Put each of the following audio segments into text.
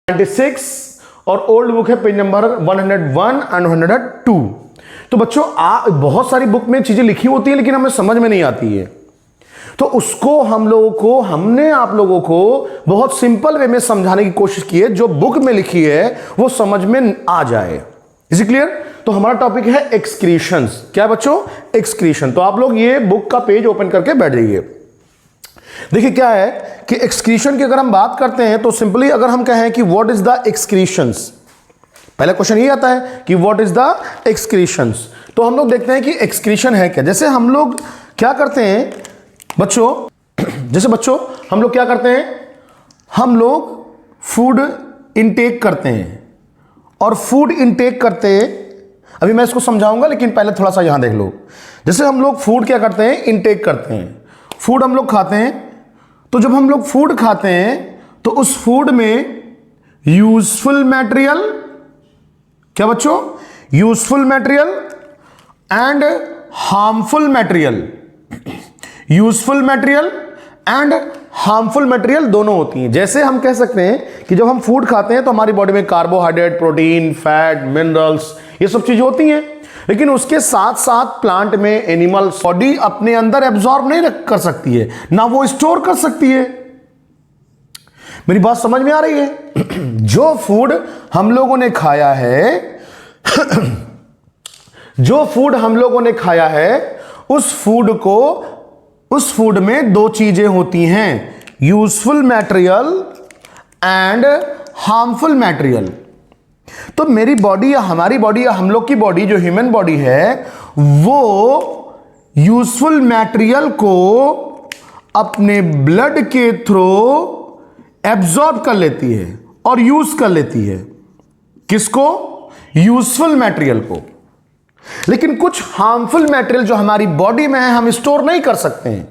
96 और old book है page number 101 and 102। तो बच्चों बहुत सारी बुक में चीजें लिखी होती हैं लेकिन हमें समझ में नहीं आती है, तो उसको हमने आप लोगों को बहुत सिंपल वे में समझाने की कोशिश की है, जो बुक में लिखी है वो समझ में आ जाए। Is it clear? तो हमारा टॉपिक है एक्सक्रीशंस। क्या है बच्चों? एक्सक्रीशन। तो आप लोग ये बुक का पेज ओपन करके बैठ जाइए। देखिए क्या है कि एक्सक्रीशन की अगर हम बात करते हैं तो सिंपली अगर हम कहें कि व्हाट इज द एक्सक्रीशंस, पहला क्वेश्चन ये आता है कि व्हाट इज द एक्सक्रीशंस। तो हम लोग देखते हैं कि एक्सक्रीशन है क्या। जैसे हम लोग क्या करते हैं बच्चों, हम लोग क्या करते हैं, हम लोग फूड इनटेक करते हैं और फूड इनटेक करते, अभी मैं इसको समझाऊंगा लेकिन पहले थोड़ा सा यहां देख लो। जैसे हम लोग फूड क्या करते हैं, इनटेक करते हैं, फूड हम लोग खाते हैं। तो जब हम लोग फूड खाते हैं तो उस फूड में यूजफुल मटेरियल, क्या बच्चों, useful material and harmful material, useful material and harmful material दोनों होती हैं। जैसे हम कह सकते हैं कि जब हम फूड खाते हैं तो हमारी बॉडी में कार्बोहाइड्रेट, प्रोटीन, फैट, मिनरल्स, ये सब चीजें होती हैं, लेकिन उसके साथ साथ प्लांट में एनिमल बॉडी अपने अंदर एब्जॉर्ब नहीं कर सकती है, ना वो स्टोर कर सकती है। मेरी बात समझ में आ रही है? जो फूड हम लोगों ने खाया है जो फूड हम लोगों ने खाया है उस फूड में दो चीजें होती हैं, useful material and harmful material. तो मेरी बॉडी या हमारी बॉडी या हम लोग की बॉडी, जो ह्यूमन बॉडी है, वो यूजफुल मटेरियल को अपने ब्लड के थ्रू एब्जॉर्ब कर लेती है और यूज कर लेती है। किसको? यूजफुल मटेरियल को। लेकिन कुछ हार्मफुल मटेरियल जो हमारी बॉडी में है हम स्टोर नहीं कर सकते हैं।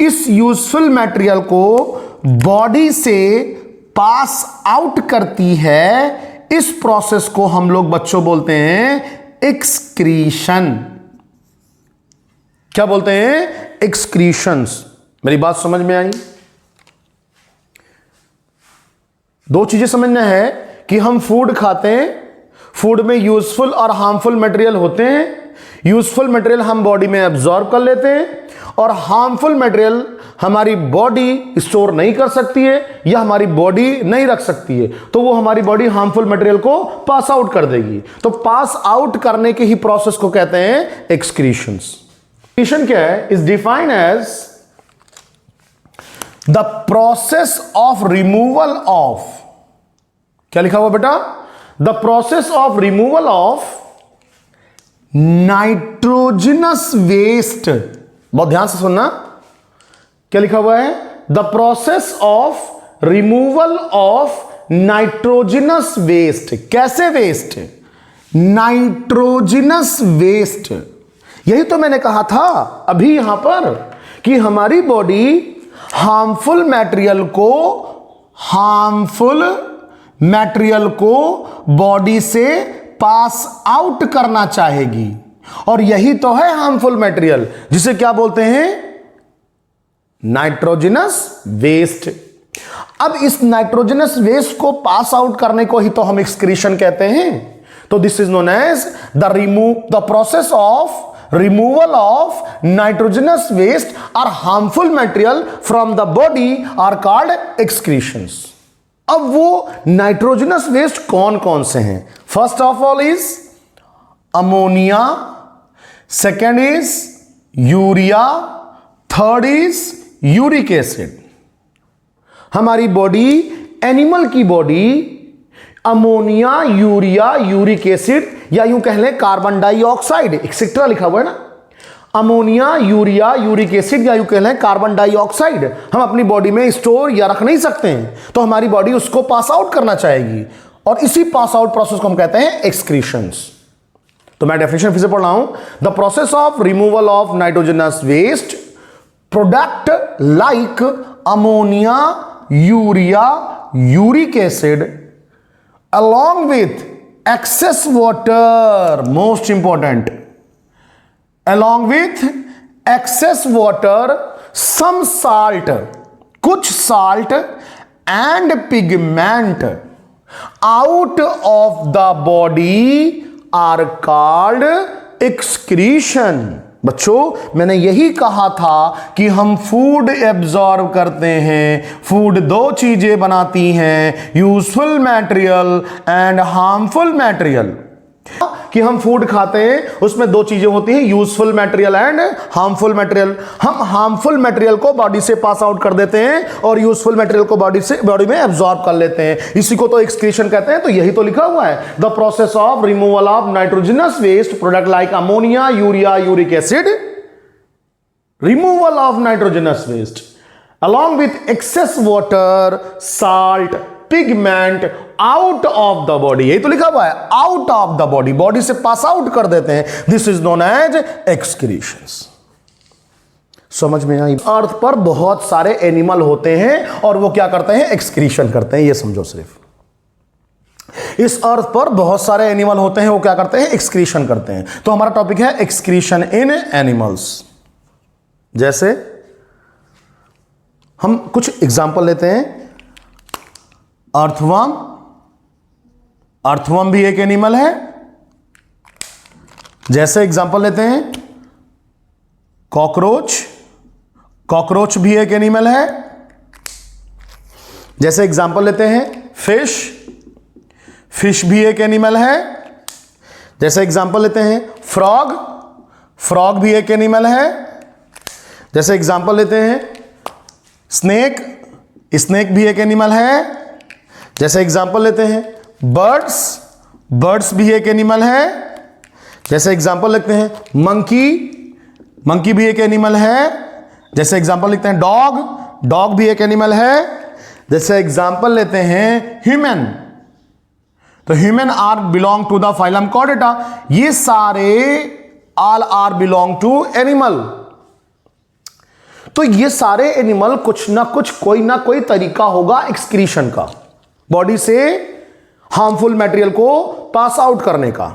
इस यूजफुल मटेरियल को बॉडी से पास आउट करती है। इस प्रोसेस को हम लोग बच्चों बोलते हैं एक्सक्रीशन। क्या बोलते हैं? एक्सक्रीशंस। मेरी बात समझ में आई? दो चीजें समझना है कि हम फूड खाते हैं, फूड में यूजफुल और हार्मफुल मटेरियल होते हैं। यूजफुल मटेरियल हम बॉडी में एब्जॉर्ब कर लेते हैं और हार्मफुल मटेरियल हमारी बॉडी स्टोर नहीं कर सकती है या हमारी बॉडी नहीं रख सकती है, तो वो हमारी बॉडी हार्मफुल मटेरियल को पास आउट कर देगी। तो पास आउट करने के ही प्रोसेस को कहते हैं एक्सक्रीशंस। एक्सक्रीशन क्या है? Is defined as the process of removal of, क्या लिखा हुआ बेटा? The process of removal of nitrogenous waste. बहुत ध्यान से सुनना, क्या लिखा हुआ है? The process of removal of nitrogenous waste. कैसे वेस्ट? Nitrogenous waste. यही तो मैंने कहा था अभी यहां पर कि हमारी बॉडी हार्मफुल मटेरियल को बॉडी से पास आउट करना चाहेगी, और यही तो है हार्मफुल मटेरियल, जिसे क्या बोलते हैं? Nitrogenous waste. अब इस नाइट्रोजनस वेस्ट को पास आउट करने को ही तो हम एक्सक्रीशन कहते हैं। तो this is known as the process of removal of nitrogenous waste or harmful material from the body are called excretions. अब वो नाइट्रोजनस वेस्ट कौन कौन से हैं? First of all is ammonia, second is urea, third is uric acid. हमारी body, animal की body, ammonia, urea, uric acid, या यूं कह लें कार्बन डाइऑक्साइड, एक्सेट्रा लिखा हुआ है ना, अमोनिया, यूरिया, यूरिक एसिड, या यूं कह लें कार्बन डाइऑक्साइड, हम अपनी बॉडी में स्टोर या रख नहीं सकते हैं, तो हमारी बॉडी उसको पास आउट करना चाहेगी, और इसी पास आउट प्रोसेस को हम कहते हैं एक्सक्रीशंस। तो मैं डेफिनेशन फिर से पढ़ रहा हूं। The process of removal of nitrogenous waste, product like ammonia, urea, uric acid along with excess water, most important, along with excess water, some salt, कुछ salt and pigment, out of the body are called excretion. बच्चों मैंने यही कहा था कि हम food absorb करते हैं। फूड दो चीजें बनाती हैं, useful material and harmful material. कि हम फूड खाते हैं उसमें दो चीजें होती हैं, useful material and harmful material. हम हार्मफुल मटेरियल को बॉडी से पास आउट कर देते हैं और यूजफुल मटेरियल को बॉडी में एब्जॉर्ब कर लेते हैं। इसी को तो एक्सक्रीशन कहते हैं। तो यही तो लिखा हुआ है, the process of removal of nitrogenous waste product like ammonia, urea, uric acid, removal of nitrogenous waste along with excess water, salt, pigment out of the body। यही तो लिखा हुआ है, out of the body, body से pass out कर देते हैं। This is known as excretions. समझ में आई? अर्थ पर बहुत सारे एनिमल होते हैं और वो क्या करते हैं? एक्सक्रीशन करते हैं। ये समझो सिर्फ इस अर्थ पर बहुत सारे एनिमल होते हैं, वो क्या करते हैं? एक्सक्रीशन करते हैं। तो हमारा टॉपिक है एक्सक्रीशन इन एनिमल्स। जैसे हम कुछ एग्जाम्पल लेते हैं। अर्थवर्म, अर्थवर्म भी एक एनिमल है। जैसे एग्जाम्पल लेते हैं कॉकरोच, कॉकरोच भी एक एनिमल है। जैसे एग्जाम्पल लेते हैं फिश, फिश भी एक एनिमल है। जैसे एग्जाम्पल लेते हैं फ्रॉग, फ्रॉग भी एक एनिमल है। जैसे एग्जाम्पल लेते हैं स्नेक, स्नेक भी एक एनिमल है। जैसे एग्जाम्पल लेते हैं बर्ड्स, बर्ड्स भी एक एनिमल है। जैसे एग्जाम्पल लेते हैं मंकी, मंकी भी एक एनिमल है। जैसे एग्जाम्पल लेते हैं डॉग, डॉग भी एक एनिमल है। जैसे एग्जाम्पल लेते हैं ह्यूमन, तो human are belong to the phylum chordata. ये सारे all are belong to animal. तो ये सारे एनिमल कुछ ना कुछ, कोई ना कोई तरीका होगा एक्सक्रीशन का, बॉडी से हार्मफुल मटेरियल को पास आउट करने का।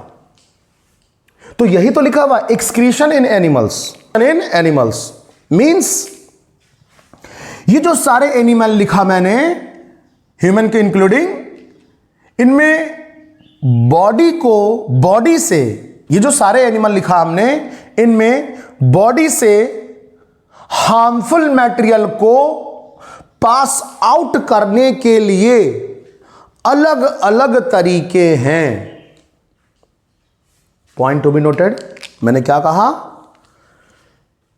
तो यही तो लिखा हुआ एक्सक्रीशन इन एनिमल्स। इन एनिमल्स मींस ये जो सारे एनिमल लिखा मैंने, ह्यूमन के इंक्लूडिंग, इनमें बॉडी को, बॉडी से, ये जो सारे एनिमल लिखा हमने, इनमें बॉडी से हार्मफुल मटेरियल को पास आउट करने के लिए अलग अलग तरीके हैं। Point to be noted. मैंने क्या कहा?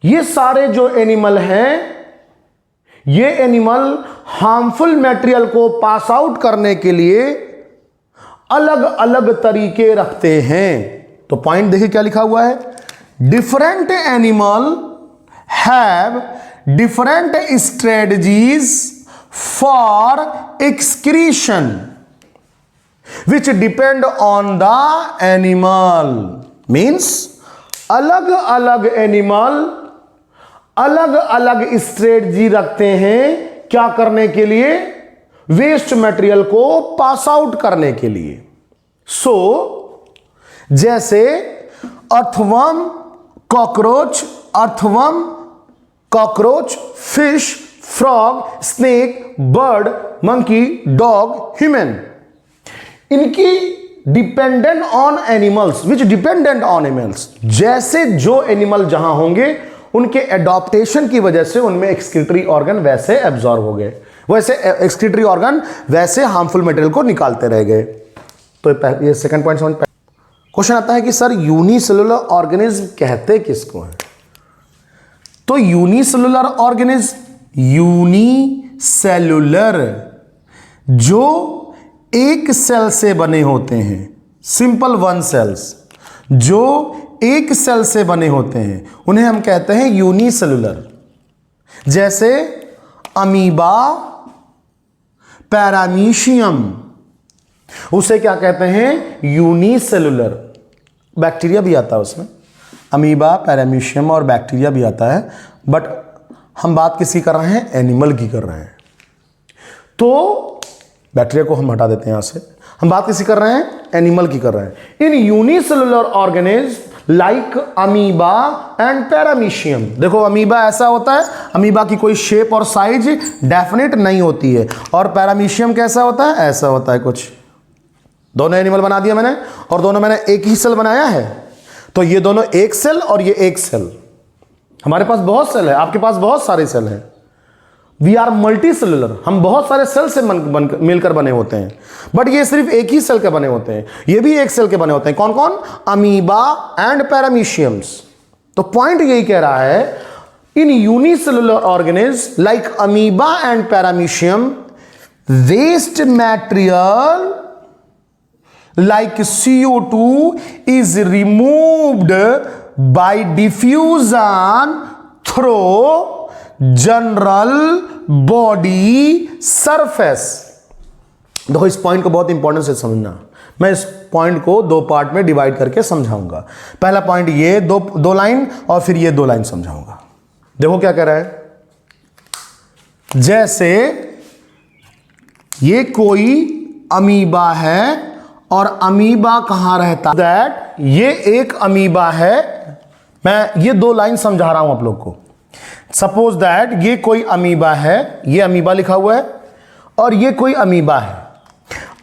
ये सारे जो एनिमल हैं, ये एनिमल हार्मफुल मटेरियल को पास आउट करने के लिए अलग अलग तरीके रखते हैं। तो पॉइंट देखिए क्या लिखा हुआ है, different animal have different strategies for excretion which depend on the animal। means अलग अलग एनिमल अलग अलग स्ट्रेटजी रखते हैं क्या करने के लिए? वेस्ट मटेरियल को पास आउट करने के लिए। सो जैसे earthworm, cockroach, earthworm, cockroach, fish, frog, snake, bird, monkey, dog, human, इनकी dependent on animals, which dependent on animals. जैसे जो एनिमल जहां होंगे उनके एडॉप्टेशन की वजह से उनमें एक्सक्रीटरी ऑर्गन वैसे एब्जॉर्ब हो गए, वैसे एक्सक्रीटरी ऑर्गन वैसे हार्मफुल मटेरियल को निकालते रह गए। तो ये सेकंड पॉइंट समझ। क्वेश्चन आता है कि सर यूनिसेलुलर ऑर्गेनिज्म कहते किसको हैं? तो यूनिसेलुलर ऑर्गेनिज्म, यूनिसेलुलर, जो एक सेल से बने होते हैं, सिंपल वन सेल्स, जो एक सेल से बने होते हैं, उन्हें हम कहते हैं यूनिसेलुलर। जैसे अमीबा, पैरामीशियम, उसे क्या कहते हैं? यूनिसेलुलर। बैक्टीरिया भी आता है उसमें, अमीबा, पैरामीशियम और बैक्टीरिया भी आता है, बट हम बात किसकी कर रहे हैं? एनिमल की कर रहे हैं। तो बैक्टीरिया को हम हटा देते हैं यहां से, हम बात किसकी कर रहे हैं? एनिमल की कर रहे हैं। इन unicellular organism like amoeba and paramecium. देखो अमीबा ऐसा होता है, अमीबा की कोई शेप और साइज डेफिनेट नहीं होती है, और पैरामीशियम कैसा होता है? ऐसा होता है कुछ, दोनों एनिमल बना दिया मैंने, और दोनों मैंने एक ही सेल बनाया है। तो ये दोनों एक सेल और ये एक सेल। हमारे पास बहुत सेल है, आपके पास बहुत सारे सेल हैं। वी आर मल्टी सेलुलर, हम बहुत सारे सेल से मिलकर बने होते हैं, बट ये सिर्फ एक ही सेल के बने होते हैं। ये भी एक सेल के बने होते हैं। कौन कौन? Amoeba and parameciums. तो पॉइंट यही कह रहा है, in unicellular organism like amoeba and paramecium, waste material like CO2 is removed by diffusion through general body surface। देखो इस पॉइंट को बहुत इंपॉर्टेंट से समझना। मैं इस पॉइंट को दो पार्ट में डिवाइड करके समझाऊंगा। पहला पॉइंट ये दो लाइन, और फिर ये 2 लाइन समझाऊंगा। देखो क्या कह रहा है, जैसे ये कोई अमीबा है, और अमीबा कहां रहता है, दैट ये एक अमीबा है। मैं ये 2 लाइन समझा रहा हूं आप लोग को। सपोज दैट ये कोई अमीबा है, ये अमीबा लिखा हुआ है, और ये कोई अमीबा है।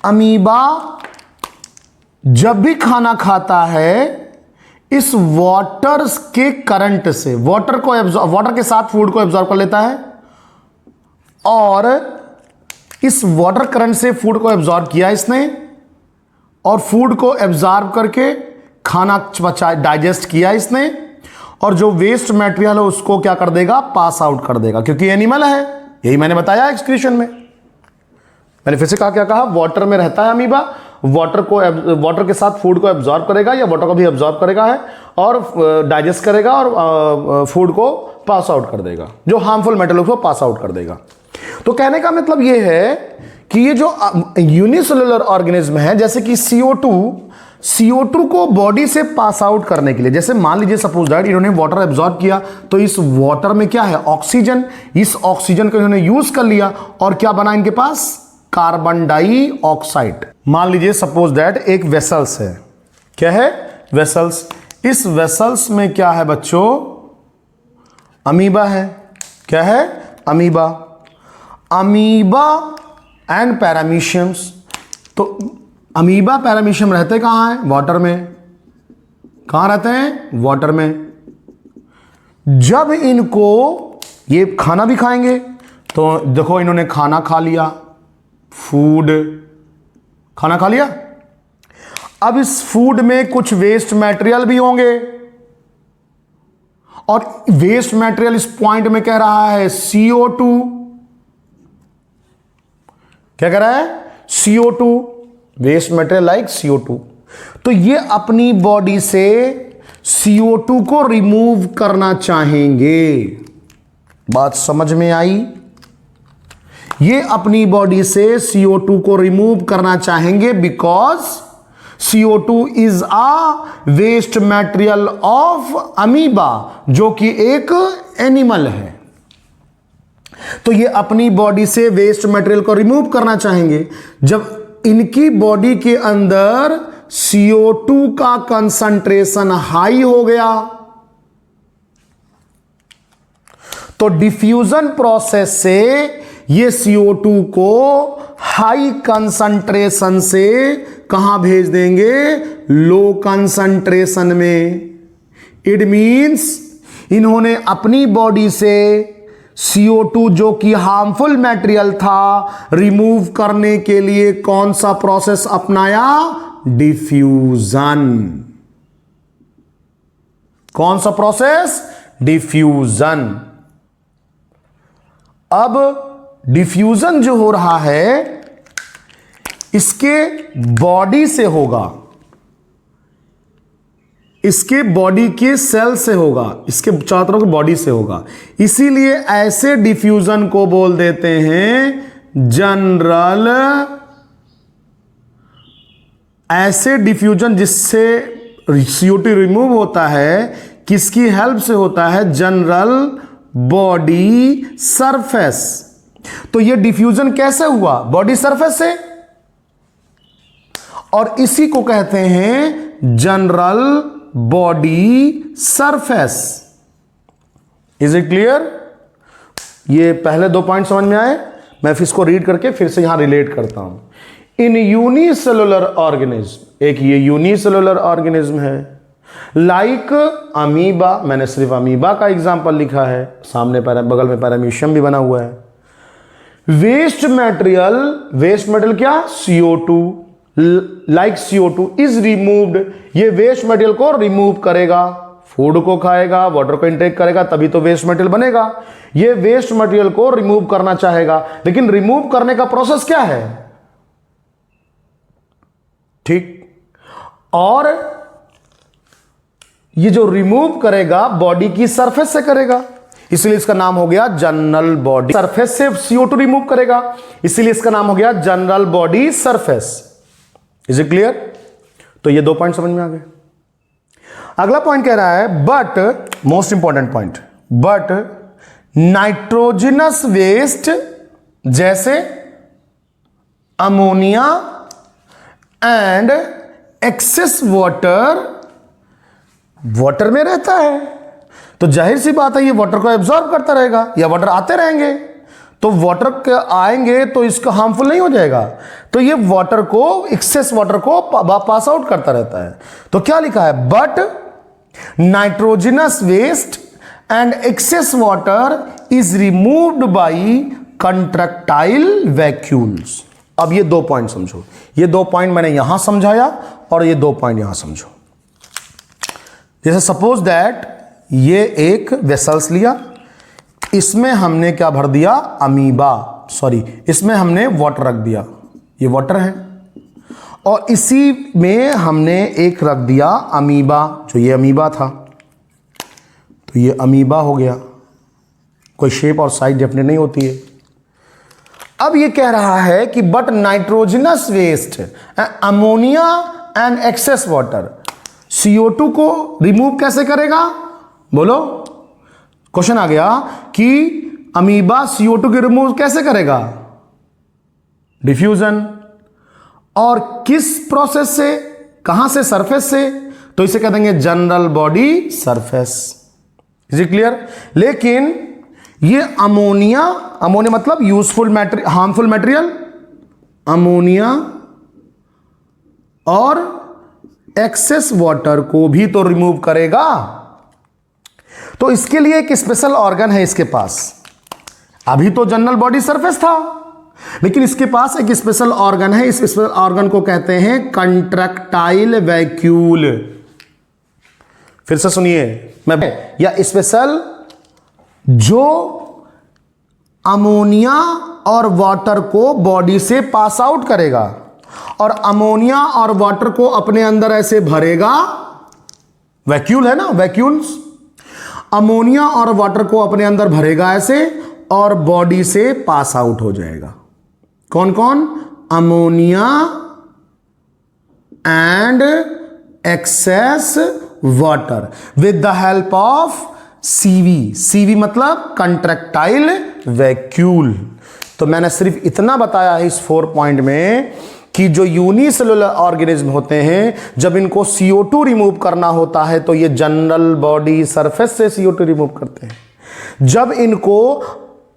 अमीबा जब भी खाना खाता है, इस वाटर के करंट से, वाटर के साथ फूड को एब्जॉर्ब कर लेता है, और इस वाटर करंट से फूड को एब्जॉर्ब किया इसने, और फूड को एब्जॉर्ब करके खाना डाइजेस्ट किया इसने, और जो वेस्ट मटेरियल है उसको क्या कर देगा, पास आउट कर देगा, क्योंकि एनिमल है। यही मैंने बताया एक्सक्रीशन में। मैंने फिर से क्या कहा, वाटर में रहता है अमीबा, वाटर के साथ फूड को एब्जॉर्ब करेगा, या वाटर को भी एब्जॉर्ब करेगा है, और डाइजेस्ट करेगा, और फूड को पास आउट कर देगा, जो हार्मफुल मेटल को पास आउट कर देगा। तो कहने का मतलब ये है कि ये जो यूनिसेलुलर ऑर्गेनिज्म है, जैसे कि CO2 को बॉडी से पास आउट करने के लिए, जैसे मान लीजिए सपोज दैट इन्होंने वाटर एब्जॉर्ब किया, तो इस वाटर में क्या है, ऑक्सीजन। इस ऑक्सीजन को इन्होंने यूज कर लिया, और क्या बना इनके पास, कार्बन डाइऑक्साइड। मान लीजिए सपोज दैट एक वेसल्स है। क्या है, वेसल्स। इस वेसल्स में क्या है बच्चों, अमीबा है। क्या है, अमीबा। Amoeba and parameciums. तो अमीबा पैरामीशियम रहते कहां हैं, वाटर में। कहां रहते हैं, वाटर में। जब इनको ये खाना भी खाएंगे, तो देखो इन्होंने खाना खा लिया, फूड, खाना खा लिया। अब इस फूड में कुछ वेस्ट मटेरियल भी होंगे, और वेस्ट मटेरियल इस पॉइंट में कह रहा है CO2। क्या कह रहा है, CO2, waste material like CO2। तो ये अपनी बॉडी से CO2 को रिमूव करना चाहेंगे। बात समझ में आई? ये अपनी बॉडी से CO2 को रिमूव करना चाहेंगे, because CO2 is a waste material of amoeba, जो कि एक एनिमल है। तो ये अपनी बॉडी से वेस्ट मटेरियल को रिमूव करना चाहेंगे। जब इनकी बॉडी के अंदर CO2 का कंसंट्रेशन हाई हो गया, तो डिफ्यूजन प्रोसेस से ये CO2 को हाई कंसंट्रेशन से कहां भेज देंगे, लो कंसंट्रेशन में। इट मींस इन्होंने अपनी बॉडी से CO2 जो कि हार्मफुल मटेरियल था, रिमूव करने के लिए कौन सा प्रोसेस अपनाया, डिफ्यूजन। कौन सा प्रोसेस, डिफ्यूजन। अब डिफ्यूजन जो हो रहा है इसके बॉडी से होगा, इसके बॉडी के सेल से होगा, इसके चारों तरफ बॉडी से होगा। इसीलिए ऐसे डिफ्यूजन को बोल देते हैं जनरल। ऐसे डिफ्यूजन जिससे CO2 रिमूव होता है, किसकी हेल्प से होता है, जनरल बॉडी सरफेस। तो ये डिफ्यूजन कैसे हुआ, बॉडी सरफेस से, और इसी को कहते हैं general body surface. Is it clear? ये पहले 2 पॉइंट समझ में आए? मैं फिर इसको रीड करके फिर से यहां रिलेट करता हूं। इन यूनिसेलुलर ऑर्गेनिज्म, एक ये यूनिसेलुलर ऑर्गेनिज्म है, लाइक अमीबा, मैंने सिर्फ अमीबा का एग्जांपल लिखा है, सामने बगल में पैरामीशियम भी बना हुआ है। वेस्ट मटेरियल क्या? CO2, like CO2 is removed, ये वेस्ट मटेरियल को रिमूव करेगा, फूड को खाएगा, वाटर को इंटेक करेगा, तभी तो वेस्ट मटेरियल बनेगा। ये वेस्ट मटेरियल को रिमूव करना चाहेगा, लेकिन रिमूव करने का प्रोसेस क्या है? ठीक, और ये जो रिमूव करेगा बॉडी की सरफेस से करेगा, इसलिए इसका नाम हो गया जनरल बॉडी सरफेस से CO2 रिमूव करेगा, इसीलिए इसका नाम हो गया general body surface. Is it clear? तो ये 2 पॉइंट समझ में आ गए। अगला पॉइंट कह रहा है but, most important point, but nitrogenous waste जैसे अमोनिया एंड एक्सेस वाटर में रहता है, तो जाहिर सी बात है ये वाटर को एब्जॉर्ब करता रहेगा, या वाटर आते रहेंगे, तो वाटर के आएंगे तो इसका हार्मफुल नहीं हो जाएगा, तो ये वाटर को, एक्सेस वाटर को पास आउट करता रहता है। तो क्या लिखा है? But nitrogenous waste and excess water is removed by contractile vacuoles. अब ये 2 पॉइंट समझो, ये 2 पॉइंट मैंने यहां समझाया और ये 2 पॉइंट यहां समझो। जैसे सपोज दैट ये एक वेसल्स लिया, इसमें हमने क्या भर दिया? इसमें हमने वाटर रख दिया, ये वाटर है, और इसी में हमने एक रख दिया अमीबा, जो ये अमीबा था, तो ये अमीबा हो गया। कोई शेप और साइज डेफिनेट नहीं होती है। अब ये कह रहा है कि but nitrogenous waste, ammonia and excess water CO2 को रिमूव कैसे करेगा? बोलो, क्वेश्चन आ गया कि अमीबा CO2 को रिमूव कैसे करेगा? डिफ्यूजन। और किस प्रोसेस से? कहां से? सरफेस से, तो इसे कह देंगे general body surface. Is it clear? लेकिन ये अमोनिया मतलब useful material, harmful material, ammonia और एक्सेस वाटर को भी तो रिमूव करेगा। तो इसके लिए एक स्पेशल ऑर्गन है इसके पास। अभी तो जनरल बॉडी सरफेस था, लेकिन इसके पास एक स्पेशल ऑर्गन है। इस स्पेशल ऑर्गन को कहते हैं कंट्रैक्टाइल वैक्यूल। फिर से सुनिए, या स्पेशल जो अमोनिया और वाटर को बॉडी से पास आउट करेगा और अमोनिया और वाटर को अपने अंदर ऐसे भरेगा। वैक्यूल है ना, वैक्यूल्स। अमोनिया और वाटर को अपने अंदर भरेगा ऐसे और बॉडी से पास आउट हो जाएगा। कौन कौन? Ammonia and excess water with the help of CV मतलब कंट्रैक्टाइल वैक्यूल। तो मैंने सिर्फ इतना बताया है इस 4 पॉइंट में कि जो यूनिसेलुलर ऑर्गेनिज्म होते हैं, जब इनको CO2 रिमूव करना होता है तो ये जनरल बॉडी सरफेस से CO2 रिमूव करते हैं। जब इनको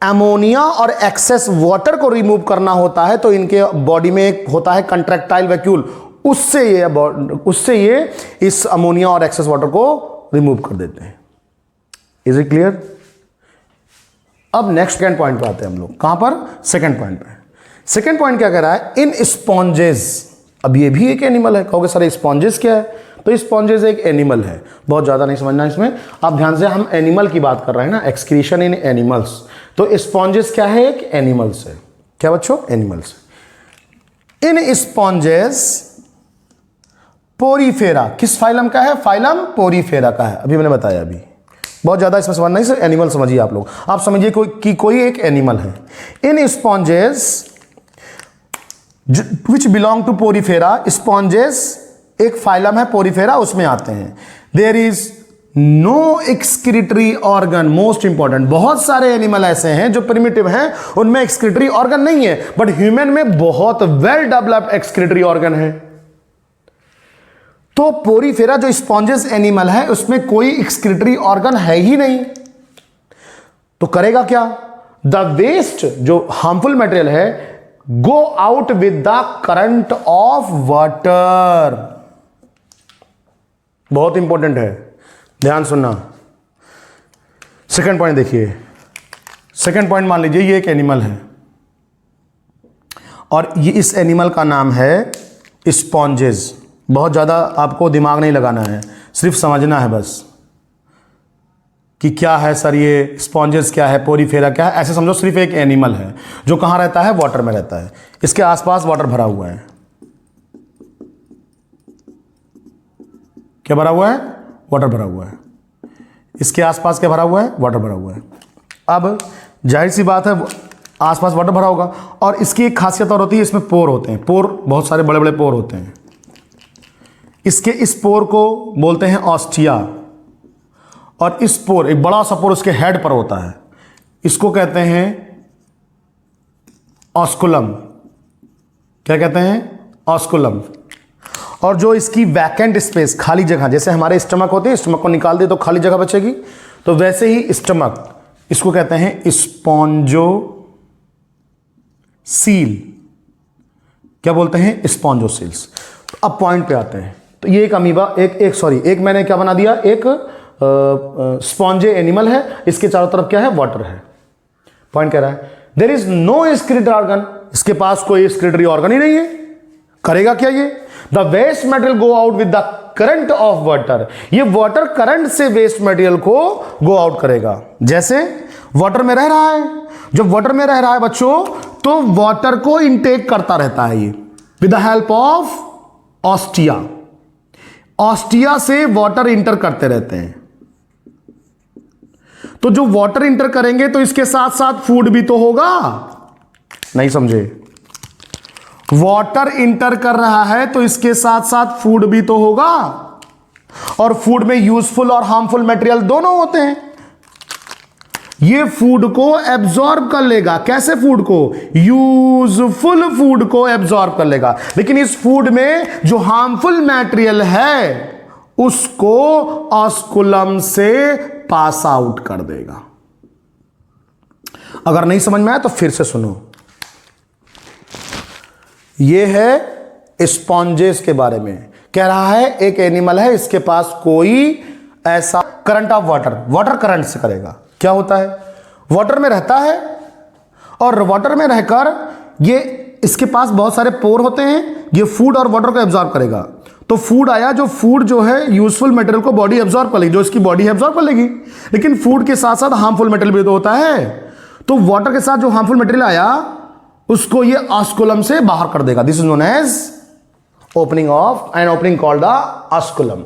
अमोनिया और एक्सेस वाटर को रिमूव करना होता है तो इनके बॉडी में एक होता है कंट्रैक्टाइल वैक्यूल, उससे ये इस अमोनिया और एक्सेस वाटर को रिमूव कर देते हैं। Is it clear? अब नेक्स्ट सेकंड पॉइंट पे आते हैं हम लोग। कहां पर? सेकंड पॉइंट पे। सेकंड पॉइंट क्या कह रहा है? In sponges. अब ये भी एक एनिमल है। कहोगे सर स्पॉन्जेस क्या है? तो स्पॉन्जेस एक एनिमल है, बहुत ज़्यादा नहीं समझना इसमें। आप ध्यान से, हम एनिमल की बात कर रहे हैं ना, एक्सक्रीशन इन एनिमल्स। तो स्पॉन्जेस क्या है? एक एनिमल्स है। क्या बच्चों? एनिमल्स। इन स्पॉन्जेस पोरीफेरा, किस फाइलम का है? फाइलम पोरीफेरा का है। अभी मैंने बताया, अभी बहुत ज़्यादा इसमें समझना नहीं, सिर्फ एनिमल समझिए आप लोग। आप समझिए कि कोई एक एनिमल है। In sponges which belong to porifera, sponges एक फाइलम है पोरीफेरा, उसमें आते हैं। There is no excretory organ. Most important, बहुत सारे एनिमल ऐसे हैं जो प्रिमिटिव हैं, उनमें एक्सक्रीटरी ऑर्गन नहीं है, बट ह्यूमन में बहुत वेल डेवलप्ड एक्सक्रीटरी ऑर्गन है। तो पोरीफेरा जो स्पॉन्जेस एनिमल है उसमें कोई एक्सक्रीटरी ऑर्गन है ही नहीं, तो करेगा क्या? द वेस्ट, जो हार्मफुल मटेरियल है, गो out with the current of water. बहुत इंपॉर्टेंट है, ध्यान सुनना। सेकंड पॉइंट देखिए, सेकंड पॉइंट मान लीजिए ये एक एनिमल है और ये इस एनिमल का नाम है स्पॉन्जेस। बहुत ज़्यादा आपको दिमाग नहीं लगाना है, सिर्फ समझना है बस कि क्या है सर ये स्पॉन्जेस क्या है, पोरीफेरा क्या है। ऐसे समझो सिर्फ एक एनिमल है जो कहाँ रहता है, वाटर में रहता है। इसके आसपास वाटर भरा हुआ है। क्या भरा हुआ है? वाटर भरा हुआ है। इसके आसपास क्या भरा हुआ है? वाटर भरा हुआ है। अब जाहिर सी बात है आसपास वाटर भरा होगा। और इसकी एक खासियत और होती है, इसमें पोर होते हैं। पोर, बहुत सारे बड़े बड़े पोर होते हैं। इसके इस पोर को बोलते हैं ऑस्टिया, और इस पोर, एक बड़ा सा पोर उसके हेड पर होता है, इसको कहते हैं ऑस्कुलम। क्या कहते हैं? ऑस्कुलम। और जो इसकी वैकेंट स्पेस, खाली जगह, जैसे हमारे स्टमक होते हैं, स्टमक को निकाल दे तो खाली जगह बचेगी, तो वैसे ही स्टमक, इसको कहते हैं स्पॉन्जोसील। क्या बोलते हैं? स्पॉन्जोसील्स। अब पॉइंट पे आते हैं। तो ये एक अमीबा, एक मैंने क्या बना दिया, एक स्पॉन्जे एनिमल है। इसके चारों तरफ क्या है? वाटर है। पॉइंट कह रहा है there is no excretory organ, इसके पास कोई एक्सक्रीटरी ऑर्गन ही नहीं है। करेगा क्या ये? The waste material go out with the current of water. ये वाटर करंट से वेस्ट मटेरियल को गो आउट करेगा। जैसे वाटर में रह रहा है, जब वाटर में रह रहा है बच्चों, तो वाटर को इनटेक करता रहता है ये with the help of ostia. Ostia से वाटर इंटर करते रहते हैं। तो जो वाटर इंटर करेंगे तो इसके साथ साथ फूड भी तो होगा। नहीं समझे? वाटर इंटर कर रहा है तो इसके साथ साथ फूड भी तो होगा, और फूड में यूजफुल और हार्मफुल मटेरियल दोनों होते हैं। ये फूड को एब्जॉर्ब कर लेगा। कैसे फूड को? यूजफुल फूड को एब्जॉर्ब कर लेगा। लेकिन इस फूड में जो हार्मफुल मटेरियल है उसको ऑस्कुलम से पास आउट कर देगा। अगर नहीं समझ में आया तो फिर से सुनो। ये है स्पॉन्जेस के बारे में। कह रहा है एक एनिमल है, इसके पास कोई ऐसा करंट ऑफ वाटर करंट से करेगा। क्या होता है? वाटर में रहता है और वाटर में रहकर ये, इसके पास बहुत सारे पोर होते हैं, ये फूड और वाटर को एब्जॉर्ब करेगा। तो फूड आया, जो फूड जो है यूजफुल मटेरियल को बॉडी एब्जॉर्ब कर लेगी, जो इसकी बॉडी एब्जॉर्ब कर लेगी। लेकिन फूड के साथ साथ हार्मफुल मटेरियल भी तो होता है। तो वाटर के साथ जो हार्मफुल मटेरियल आया उसको ये ऑस्कुलम से बाहर कर देगा। This is known as opening of an opening called the osculum.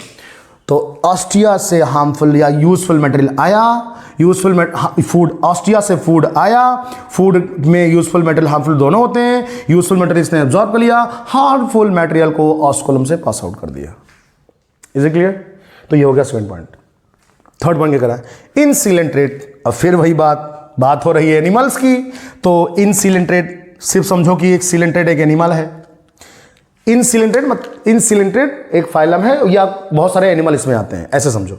तो ऑस्टिया से हार्मफुल या यूजफुल मटेरियल आया, यूजफुल फूड, ऑस्टिया से फूड आया, फूड में यूजफुल मटेरियल हार्मफुल दोनों होते हैं। यूजफुल मटेरियल इसने एब्जॉर्ब कर लिया, हार्मफुल मटेरियल को ऑस्कुलम से पास आउट कर दिया। Is it clear? तो ये हो गया सेकंड पॉइंट। थर्ड पॉइंट क्या करा है? इनसिलेंट्रेट। अब फिर वही बात हो रही है एनिमल्स की। तो इनसिलेंट्रेट सिर्फ समझो कि एक सिलेंट्रेट एक एनिमल है। इनसिलेंट्रेट एक फाइलम है, या बहुत सारे एनिमल इसमें आते हैं, ऐसे समझो।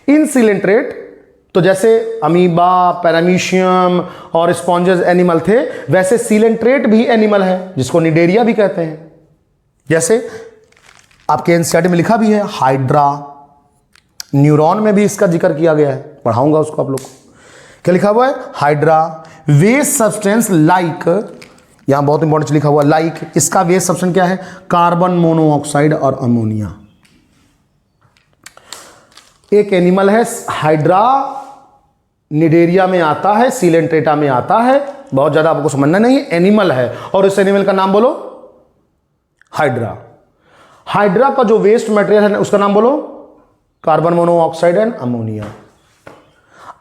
इनसिलेंट्रेट तो जैसे अमीबा, पैरामीशियम और स्पॉन्जेस एनिमल थे, वैसे सिलेंट्रेट भी एनिमल है जिसको निडेरिया भी कहते हैं। जैसे आपके एनसीईआरटी में लिखा भी है हाइड्रा, न्यूरॉन में भी इसका जिक्र किया गया है, पढ़ाऊंगा उसको आप लोग को। क्या लिखा हुआ है? हाइड्रा वेस्ट सब्सटेंस लाइक, यहां बहुत इंपॉर्टेंट लिखा हुआ लाइक, इसका वेस्ट सब्सटेंस क्या है? कार्बन मोनोऑक्साइड और अमोनिया। एक एनिमल है हाइड्रा, निडेरिया में आता है, सिलेंट्रेटा में आता है, बहुत ज्यादा आपको समझना नहीं है, एनिमल है। और इस एनिमल का नाम बोलो हाइड्रा। हाइड्रा का जो वेस्ट मटेरियल है उसका नाम बोलो carbon monoxide and ammonia.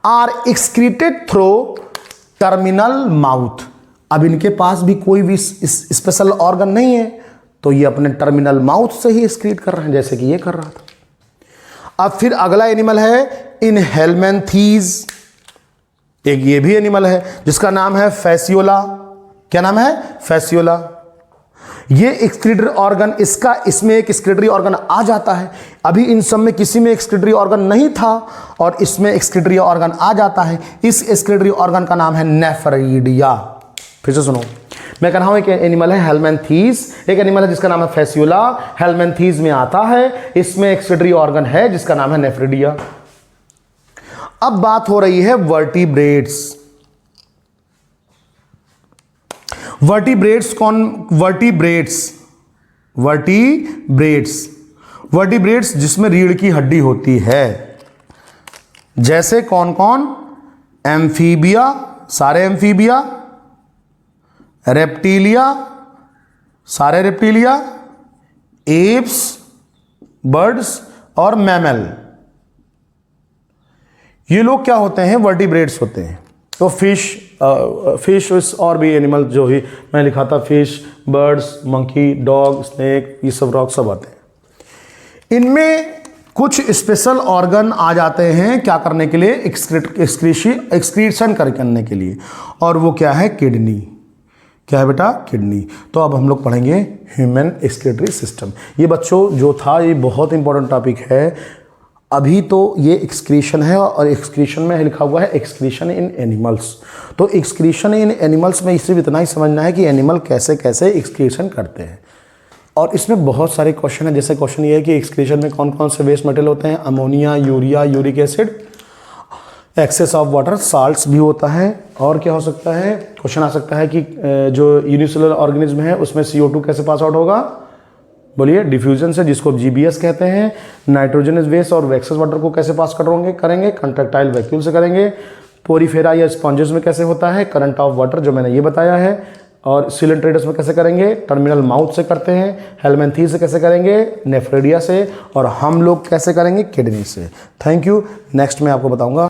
Are excreted through terminal mouth. अब इनके पास भी कोई भी स्पेशल ऑर्गन नहीं है, तो ये अपने टर्मिनल माउथ से ही एक्सक्रीट कर रहे हैं, जैसे कि ये कर रहा था। अब फिर अगला एनिमल है इनहेलमेंथीज। एक ये भी एनिमल है जिसका नाम है फैसियोला। क्या नाम है? फैसियोला। ये एक्सक्रीटरी ऑर्गन, इसमें एक एक्सक्रीटरी ऑर्गन आ जाता है। अभी इन सब में किसी में एक्सक्रीटरी ऑर्गन नहीं था और इसमें एक्सक्रीटरी ऑर्गन आ जाता है। इस एक्सक्रीटरी ऑर्गन का नाम है नेफ्रिडिया। फिर से सुनो, मैं कह रहा हूं एक एनिमल है हेलमेंथीज, एक एनिमल है जिसका नाम है फेस्यूला, हेलमेंथीज में आता है, इसमें एक्सक्रीटरी ऑर्गन है जिसका नाम है नेफ्रिडिया। अब बात हो रही है वर्टिब्रेट्स। वर्टिब्रेट्स कौन? वर्टिब्रेट्स जिसमें रीढ़ की हड्डी होती है, जैसे कौन कौन? एम्फीबिया, सारे एम्फीबिया, रेप्टिलिया, सारे रेप्टिलिया, एप्स, बर्ड्स और मैमल, ये लोग क्या होते हैं? वर्टिब्रेट्स होते हैं। तो फिश और भी एनिमल जो भी मैं लिखा था, fish, birds, monkey, dog, snake, ये सब रॉक सब आते हैं। इनमें कुछ स्पेशल ऑर्गन आ जाते हैं क्या करने के लिए? एक्सक्रीशन करने के लिए, और वो क्या है? किडनी। क्या है बेटा? किडनी। तो अब हम लोग पढ़ेंगे ह्यूमन एक्सक्रीटरी सिस्टम। ये बच्चों जो था ये बहुत इंपॉर्टेंट टॉपिक है। अभी तो ये एक्सक्रीशन है और एक्सक्रीशन में लिखा हुआ है एक्सक्रीशन इन एनिमल्स। तो एक्सक्रीशन इन एनिमल्स में सिर्फ इतना ही समझना है कि एनिमल कैसे कैसे एक्सक्रीशन करते हैं, और इसमें बहुत सारे क्वेश्चन हैं। जैसे क्वेश्चन ये है कि एक्सक्रीशन में कौन कौन से वेस्ट मटेरियल होते हैं? Ammonia, urea, uric acid, excess of water, salts भी होता है। और क्या हो सकता है? क्वेश्चन आ सकता है कि जो यूनिसेलुलर ऑर्गेनिज्म है उसमें CO2 कैसे पास आउट होगा? बोलिए। डिफ्यूजन से, जिसको GBS कहते हैं। नाइट्रोजनस वेस्ट और एक्सेस वाटर को कैसे पास करेंगे? कंट्रैक्टाइल वैक्यूल से करेंगे। पोरीफेरा या स्पॉन्जेस में कैसे होता है? करंट ऑफ वाटर, जो मैंने ये बताया है। और सिलेंट्रेटस में कैसे करेंगे? टर्मिनल माउथ से करते हैं। हेलमेंथीज से कैसे करेंगे? नेफ्रेडिया से। और हम लोग कैसे करेंगे? किडनी से। Thank you. नेक्स्ट मैं आपको बताऊंगा।